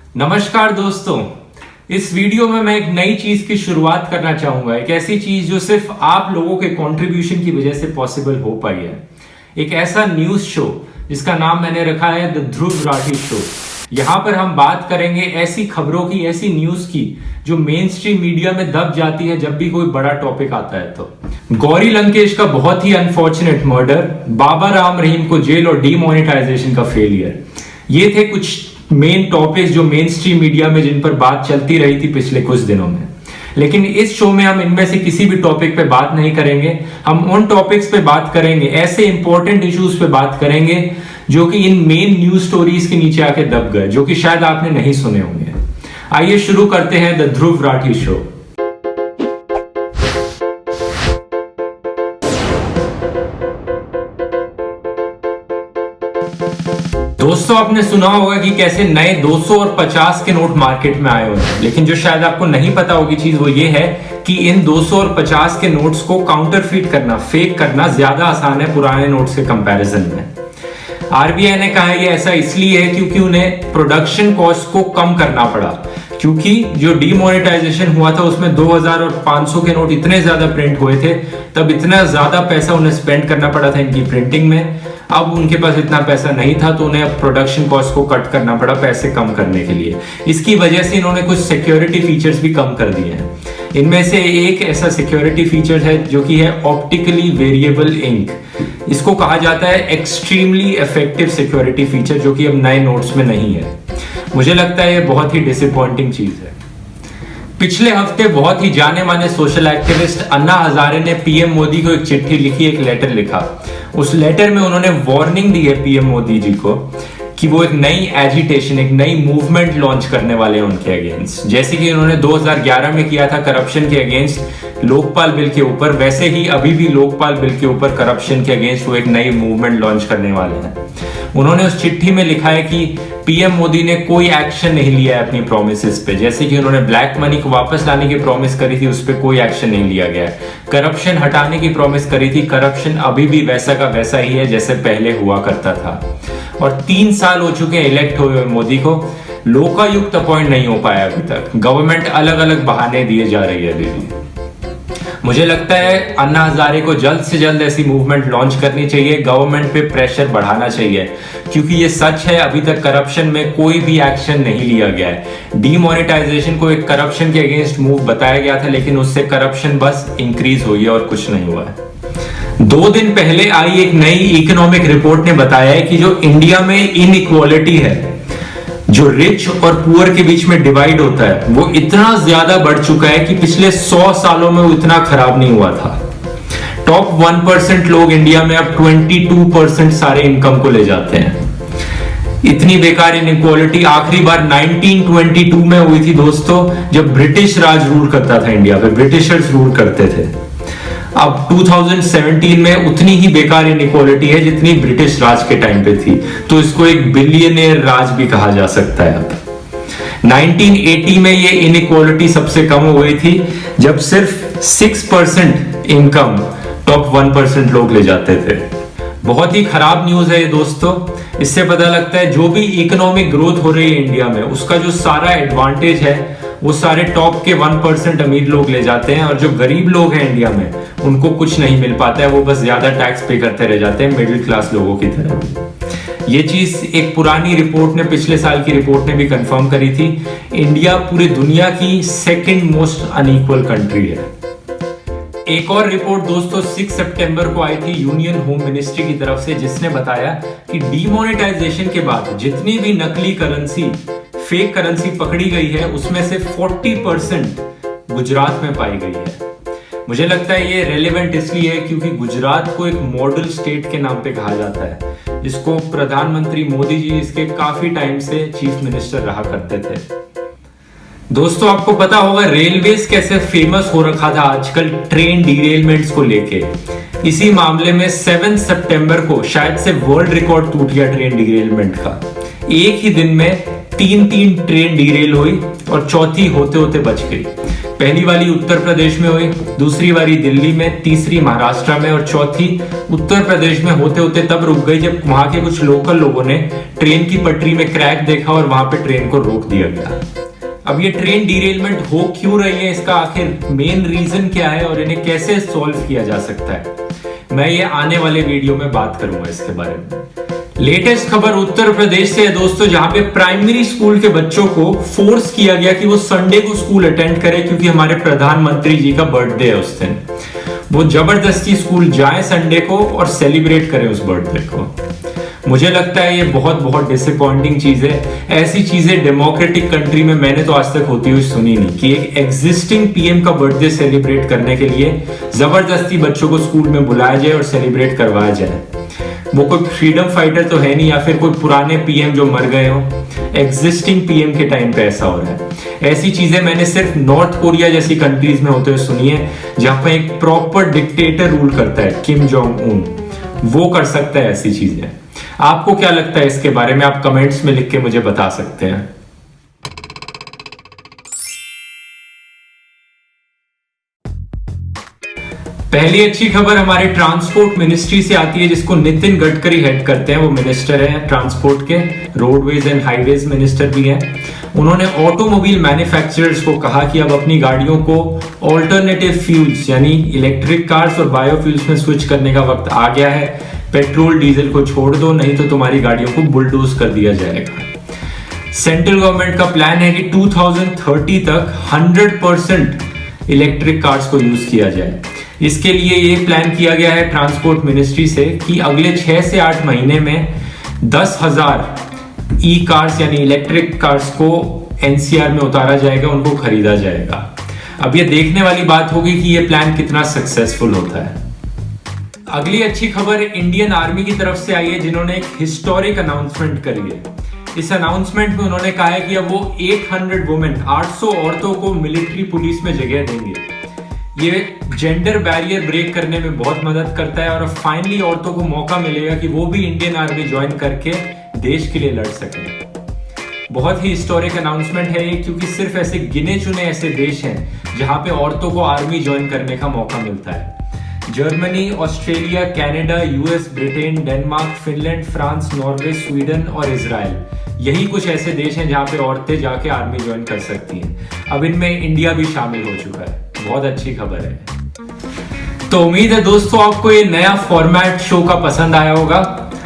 नमस्कार दोस्तों, इस वीडियो में मैं एक नई चीज की शुरुआत करना चाहूंगा। एक ऐसी चीज जो सिर्फ आप लोगों के कंट्रीब्यूशन की वजह से पॉसिबल हो पाई है। एक ऐसा न्यूज शो जिसका नाम मैंने रखा है द ध्रुव राठी शो। यहाँ पर हम बात करेंगे ऐसी खबरों की, ऐसी न्यूज की जो मेन स्ट्रीम मीडिया में दब जाती है जब भी कोई बड़ा टॉपिक आता है। तो गौरी लंकेश का बहुत ही अनफॉर्चुनेट मर्डर, बाबा राम रहीम को जेल और डीमोनेटाइजेशन का फेलियर, ये थे कुछ मेन टॉपिक्स जो मेन स्ट्रीम मीडिया में जिन पर बात चलती रही थी पिछले कुछ दिनों में। लेकिन इस शो में हम इनमें से किसी भी टॉपिक पे बात नहीं करेंगे। हम उन टॉपिक्स पे बात करेंगे, ऐसे इंपॉर्टेंट इश्यूज पे बात करेंगे जो कि इन मेन न्यूज स्टोरीज के नीचे आके दब गए, जो कि शायद आपने नहीं सुने होंगे। आइए शुरू करते हैं द ध्रुव राठी शो। दोस्तों, आपने सुना होगा कि कैसे नए 200 और 50 के नोट मार्केट में आए हुए हैं, लेकिन जो शायद आपको नहीं पता होगी चीज वो ये है कि इन 200 और 50 के नोट्स को काउंटरफीट करना, फेक करना ज्यादा आसान है पुराने नोट्स के कंपैरिजन में। आरबीआई ने कहा ये ऐसा इसलिए है क्योंकि उन्हें प्रोडक्शन कॉस्ट को कम करना पड़ा, क्योंकि जो डीमोनेटाइजेशन हुआ था उसमें 2000 और 500 के नोट इतने ज्यादा प्रिंट हुए थे, तब इतना ज्यादा पैसा उन्हें स्पेंड करना पड़ा था इनकी प्रिंटिंग में। अब उनके पास इतना पैसा नहीं था तो उन्हें अब प्रोडक्शन कॉस्ट को कट करना पड़ा पैसे कम करने के लिए। इसकी वजह से इन्होंने कुछ सिक्योरिटी फीचर्स भी कम कर दिए हैं। इनमें से एक ऐसा सिक्योरिटी फीचर है जो कि है ऑप्टिकली वेरिएबल इंक। इसको कहा जाता है एक्सट्रीमली इफेक्टिव सिक्योरिटी फीचर, जो कि अब नए नोट्स में नहीं है। मुझे लगता है ये बहुत ही डिसअपॉइंटिंग चीज है। पिछले हफ्ते बहुत ही जाने माने सोशल एक्टिविस्ट अन्ना हजारे ने पीएम मोदी को एक चिट्ठी लिखी, एक लेटर लिखा। उस लेटर में उन्होंने वार्निंग दी है पीएम मोदी जी को कि वो एक नई एजिटेशन, एक नई मूवमेंट लॉन्च करने वाले हैं उनके अगेंस्ट। जैसे कि उन्होंने 2011 में किया था करप्शन के अगेंस्ट लोकपाल बिल के ऊपर, वैसे ही अभी भी लोकपाल बिल के ऊपर करप्शन के अगेंस्ट वो एक नई मूवमेंट लॉन्च करने वाले हैं। उन्होंने उस चिट्ठी में लिखा है कि पीएम मोदी ने कोई एक्शन नहीं लिया है अपनी प्रोमिसेस पे। जैसे कि उन्होंने ब्लैक मनी को वापस लाने की प्रॉमिस करी थी, उस पर कोई एक्शन नहीं लिया गया है। करप्शन हटाने की प्रॉमिस करी थी, करप्शन अभी भी वैसा का वैसा ही है जैसे पहले हुआ करता था। और 3 साल हो चुके हैं इलेक्ट हुए मोदी को, लोकायुक्त अपॉइंट नहीं हो पाया अभी तक। गवर्नमेंट अलग अलग बहाने दिए जा रही है अभी भी। मुझे लगता है अन्ना हजारे को जल्द से जल्द ऐसी मूवमेंट लॉन्च करनी चाहिए, गवर्नमेंट पे प्रेशर बढ़ाना चाहिए, क्योंकि ये सच है अभी तक करप्शन में कोई भी एक्शन नहीं लिया गया है। डीमोनेटाइजेशन को एक करप्शन के अगेंस्ट मूव बताया गया था, लेकिन उससे करप्शन बस इंक्रीज हुई है और कुछ नहीं हुआ है। 2 दिन पहले आई एक नई इकोनॉमिक रिपोर्ट ने बताया है कि जो इंडिया में इनइक्वालिटी है, जो रिच और पुअर के बीच में डिवाइड होता है, वो इतना ज्यादा बढ़ चुका है कि पिछले 100 सालों में वो इतना खराब नहीं हुआ था। टॉप 1% लोग इंडिया में अब 22% सारे इनकम को ले जाते हैं। इतनी बेकार इनइक्वालिटी आखिरी बार 1922 में हुई थी दोस्तों, जब ब्रिटिश राज रूल करता था इंडिया पे, ब्रिटिशर्स रूल करते थे। अब 2017 में उतनी ही बेकार इनइक्वालिटी है जितनी ब्रिटिश राज के टाइम पे थी, तो इसको एक बिलियनियर राज भी कहा जा सकता है। अब 1980 में ये इनइक्वालिटी सबसे कम हो गई थी, जब सिर्फ 6% इनकम टॉप 1% लोग ले जाते थे। बहुत ही खराब न्यूज है ये दोस्तों। इससे पता लगता है जो भी इकोनॉमिक ग्रोथ हो रही है इंडिया में, उसका जो सारा एडवांटेज है वो सारे टॉप के 1% अमीर लोग ले जाते हैं, और जो गरीब लोग हैं इंडिया में उनको कुछ नहीं मिल पाता है, वो बस ज्यादा टैक्स पे करते रह जाते हैं मिडिल क्लास लोगों की तरह। ये चीज एक पुरानी रिपोर्ट ने, पिछले साल की रिपोर्ट ने भी कंफर्म करी थी। इंडिया पूरी दुनिया की 2nd मोस्ट अनइक्वल कंट्री है। एक और रिपोर्ट दोस्तों 6 सितंबर को आई थी यूनियन होम मिनिस्ट्री की तरफ से, जिसने बताया कि डीमोनेटाइजेशन के बाद जितनी भी नकली करेंसी, फेक करेंसी पकड़ी गई है, उसमें से 40% गुजरात में पाई गई है। मुझे लगता है ये रेलेवेंट इसलिए है क्योंकि गुजरात को एक मॉडल स्टेट के नाम पे कहा जाता है, जिसको प्रधानमंत्री मोदी जी इसके काफी टाइम से चीफ मिनिस्टर रहा करते थे। दोस्तों, आपको पता होगा रेलवेज कैसे फेमस हो रखा था आजकल ट्रेन डिरेलमेंट्स को लेके। इसी मामले में 7 सितंबर को शायद से वर्ल्ड रिकॉर्ड टूट गया ट्रेन डिरेलमेंट का। एक ही दिन में 3 ट्रेन डिरेल हुई और चौथी होते होते बच गई। पहली वाली उत्तर प्रदेश में हुई, दूसरी वाली दिल्ली में, तीसरी महाराष्ट्र में और चौथी उत्तर प्रदेश में होते होते तब रुक गई जब वहां के कुछ लोकल लोगों ने ट्रेन की पटरी में क्रैक देखा और वहां पे ट्रेन को रोक दिया गया। अब ये ट्रेन डिरेलमेंट हो क्यों रही है, इसका आखिर मेन रीजन क्या है और इन्हें कैसे सॉल्व किया जा सकता है, मैं ये आने वाले वीडियो में बात करूंगा इसके बारे में। लेटेस्ट खबर उत्तर प्रदेश से है दोस्तों, जहां पे प्राइमरी स्कूल के बच्चों को फोर्स किया गया कि वो संडे को स्कूल अटेंड करें क्योंकि हमारे प्रधानमंत्री जी का बर्थडे है उस दिन। वो जबरदस्ती स्कूल जाए संडे को और सेलिब्रेट करें उस बर्थडे को। मुझे लगता है ये बहुत बहुत डिसअपॉइंटिंग चीज है। ऐसी चीजें डेमोक्रेटिक कंट्री में मैंने तो आज तक होती हुई सुनी नहीं कि एक एग्जिस्टिंग पीएम का बर्थडे सेलिब्रेट करने के लिए जबरदस्ती बच्चों को स्कूल में बुलाया जाए और सेलिब्रेट करवाया जाए। वो कोई फ्रीडम फाइटर तो है नहीं या फिर कोई पुराने पीएम जो मर गए हो, एग्जिस्टिंग पीएम के टाइम पे ऐसा हो रहा है। ऐसी चीजें मैंने सिर्फ नॉर्थ कोरिया जैसी कंट्रीज में होते हुए सुनी है, जहां पे एक प्रॉपर डिक्टेटर रूल करता है, किम जोंग उन, वो कर सकता है ऐसी चीजें। आपको क्या लगता है इसके बारे में, आप कमेंट्स में लिख के मुझे बता सकते हैं। पहली अच्छी खबर हमारे ट्रांसपोर्ट मिनिस्ट्री से आती है, जिसको नितिन गडकरी हेड करते हैं। वो मिनिस्टर हैं ट्रांसपोर्ट के, रोडवेज एंड हाईवेज मिनिस्टर भी हैं। उन्होंने ऑटोमोबाइल मैन्युफैक्चरर्स को कहा कि अब अपनी गाड़ियों को ऑल्टरनेटिव फ्यूल्स यानी इलेक्ट्रिक कार्स और बायोफ्यूल्स में स्विच करने का वक्त आ गया है। पेट्रोल डीजल को छोड़ दो, नहीं तो तुम्हारी गाड़ियों को बुलडोज कर दिया जाएगा। सेंट्रल गवर्नमेंट का प्लान है कि 2030 तक 100% इलेक्ट्रिक कार्स को यूज किया जाए। इसके लिए ये प्लान किया गया है ट्रांसपोर्ट मिनिस्ट्री से कि अगले 6 से 8 महीने में 10,000 ई कार्स यानी इलेक्ट्रिक कार्स को एनसीआर में उतारा जाएगा, उनको खरीदा जाएगा। अब ये देखने वाली बात होगी कि ये प्लान कितना सक्सेसफुल होता है। अगली अच्छी खबर इंडियन आर्मी की तरफ से आई है, जिन्होंने एक हिस्टोरिक अनाउंसमेंट करी है। इस अनाउंसमेंट में उन्होंने कहा है कि अब वो 800 वुमेन 800 औरतों को मिलिट्री पुलिस में जगह देंगे। ये जेंडर बैरियर ब्रेक करने में बहुत मदद करता है और अब फाइनली औरतों को मौका मिलेगा कि वो भी इंडियन आर्मी ज्वाइन करके देश के लिए लड़ सकें। बहुत ही हिस्टोरिक अनाउंसमेंट है ये, क्योंकि सिर्फ ऐसे गिने चुने ऐसे देश हैं जहां पे औरतों को आर्मी ज्वाइन करने का मौका मिलता है। Germany, Australia, Canada, US, Britain, Denmark, Finland, France, Norway, Sweden और इजराइल, यही कुछ ऐसे देश हैं जहां पे औरतें जाके आर्मी ज्वाइन कर सकती हैं। अब इनमें इंडिया भी शामिल हो चुका है। बहुत अच्छी खबर है। तो उम्मीद है दोस्तों आपको ये नया फॉर्मेट शो का पसंद आया होगा।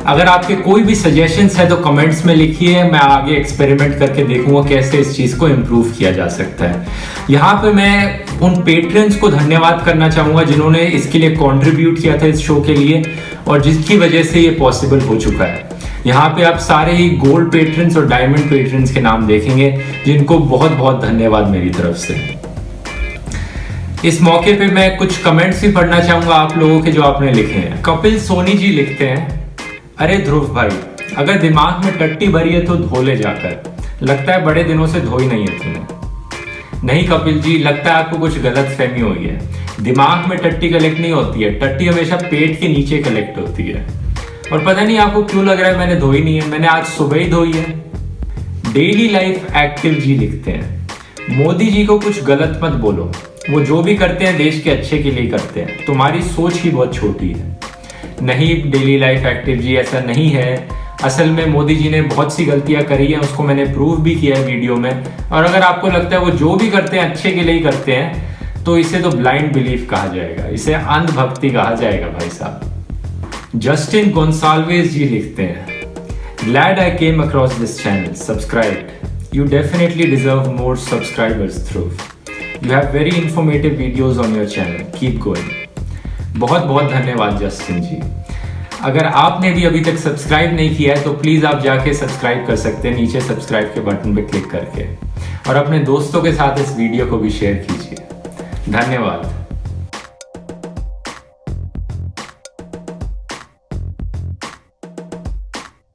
अगर आपके कोई भी सजेशंस है तो कमेंट्स में लिखिए, मैं आगे एक्सपेरिमेंट करके देखूंगा कैसे इस चीज को इम्प्रूव किया जा सकता है। यहाँ पे मैं उन पेट्रन्स को धन्यवाद करना चाहूंगा जिन्होंने इसके लिए कंट्रीब्यूट किया था इस शो के लिए और जिसकी वजह से ये पॉसिबल हो चुका है। यहाँ पे आप सारे ही गोल्ड पेट्रन्स और डायमंड पेट्रन्स के नाम देखेंगे, जिनको बहुत बहुत धन्यवाद मेरी तरफ से। इस मौके पे मैं कुछ कमेंट्स भी पढ़ना चाहूंगा आप लोगों के जो आपने लिखे हैं। कपिल सोनी जी लिखते हैं, अरे ध्रुव भाई, अगर दिमाग में टट्टी भरी है तो धो ले जाकर, लगता है बड़े दिनों से धोई नहीं है तुम्हें। नहीं कपिल जी, लगता है आपको कुछ गलत फहमी हुई है। दिमाग में टट्टी कलेक्ट नहीं होती है, टट्टी हमेशा पेट के नीचे कलेक्ट होती है। और पता नहीं आपको क्यों लग रहा है मैंने धोई नहीं है, मैंने आज सुबह ही धोई है। डेली लाइफ एक्टिव जी लिखते हैं, मोदी जी को कुछ गलत मत बोलो, वो जो भी करते हैं देश के अच्छे के लिए करते हैं, तुम्हारी सोच ही बहुत छोटी है। नहीं डेली लाइफ एक्टिव जी, ऐसा नहीं है। असल में मोदी जी ने बहुत सी गलतियां करी हैं, उसको मैंने प्रूव भी किया है वीडियो में। और अगर आपको लगता है वो जो भी करते हैं अच्छे के लिए ही करते हैं, तो इसे तो ब्लाइंड बिलीफ कहा जाएगा, इसे अंधभक्ति कहा जाएगा भाई साहब। जस्टिन गोंसाल्वेज जी लिखते हैं, glad I came across this channel, subscribe, you definitely deserve more subscribers through, you have very informative videos on your channel, keep going. बहुत बहुत धन्यवाद जस्टिन जी। अगर आपने भी अभी तक सब्सक्राइब नहीं किया है तो प्लीज आप जाके सब्सक्राइब कर सकते हैं नीचे सब्सक्राइब के बटन पे क्लिक करके, और अपने दोस्तों के साथ इस वीडियो को भी शेयर कीजिए। धन्यवाद।